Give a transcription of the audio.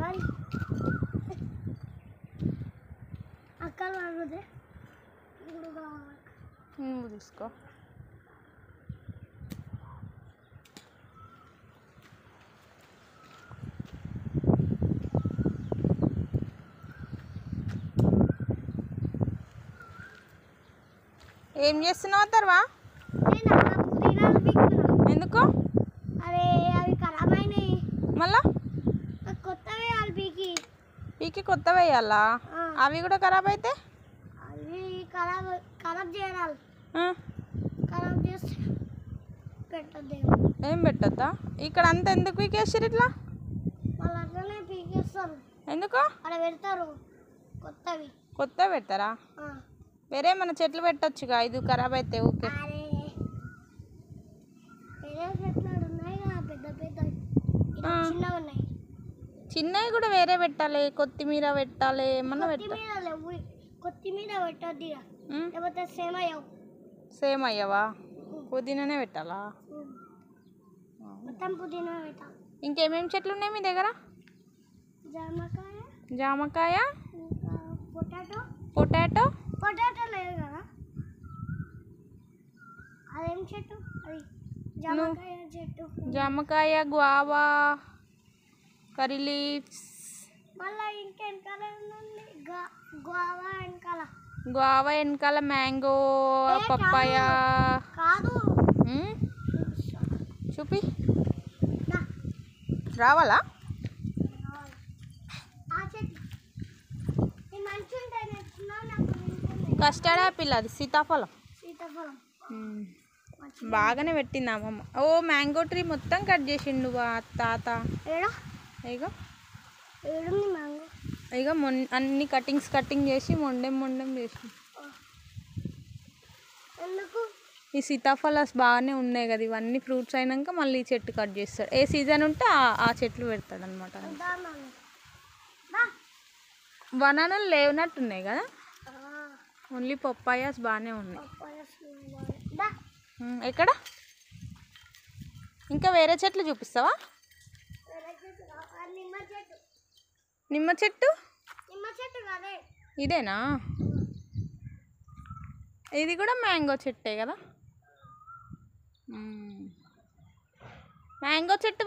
మరి అక్కలు అడుగుతే నువ్వు తీసుకో. ఏం చేస్తున్నావు తర్వా? ఎందుకు? అరే అవి ఖరాబ్ అయినాయి, మళ్ళా కొత్త వేయాలి పీకి. పీకి కొత్త వేయాలా? అవి కూడా ఖరాబ్ అయితే అవి ఖరాబ్ చేయాలి. ఖరాబ్ చేస్తే పెట్టద్దు. ఏం పెట్టద్దా? ఇక్కడ అంతా ఎందుకు పీకేసారు ఇట్లా? వాళ్ళు అట్లనే పీకేస్తారు. ఎందుకు? అలా పెడతారు కొత్తవి. కొత్త పెడతారా? వేరే మన చెట్లు పెట్టొచ్చుగా, ఇది ఖరాబ్ అయితే ఓకే. వేరే చెట్లు ఉన్నాయి కదా పెద్ద పెద్ద, చిన్నవి ఉన్నాయి. చిన్నవి కూడా వేరే పెట్టాలి, కొత్తిమీర పెట్టాలి, ఏమన్నా పెట్టాలి. కొత్తిమీర పెట్టద్దు, లేకపోతే సేమ్ అయ్యావు. సేమ్ అయ్యావా? పుదీనానే పెట్టాలా? మొత్తం పుదీనా పెట్టాలి. ఇంకేమేమి చెట్లు ఉన్నాయి మీ దగ్గర? జామకాయ, ఇంకా పొటాటో. పొటాటో లేదు కదా, అదేం చెట్టు? అది జామకాయ చెట్టు. జామకాయ, గువావా, కర్రీ లీవ్స్. మళ్ళీ ఇంకా వెనకాల ఉంది గువావా వెనకాల. గువావా వెనకాల మ్యాంగో, పప్పాయ. కాదు, చూపి. రావాలా? కస్టర్డ్ యాపిల్, అది సీతాఫలం. బాగానే పెట్టింది అమ్మమ్మ. ఓ మ్యాంగో ట్రీ మొత్తం కట్ చేసిండు తాత. ఇగో ఇగో అన్ని కటింగ్ చేసి మొండెం చేసి. ఈ సీతాఫలాస్ బాగానే ఉన్నాయి కదా, ఇవన్నీ ఫ్రూట్స్ అయినాక మళ్ళీ ఈ చెట్టు కట్ చేస్తాడు. ఏ సీజన్ ఉంటే ఆ చెట్లు పెడతాడు అనమాట. బనానాలు లేనట్టున్నాయి కదా, ఓన్లీ పప్పాయాస్ బాగానే ఉన్నాయి. ఎక్కడ ఇంకా వేరే చెట్లు చూపిస్తావా? నిమ్మ చెట్టు ఇదేనా? ఇది కూడా మ్యాంగో చెట్టే కదా. మ్యాంగో చెట్టు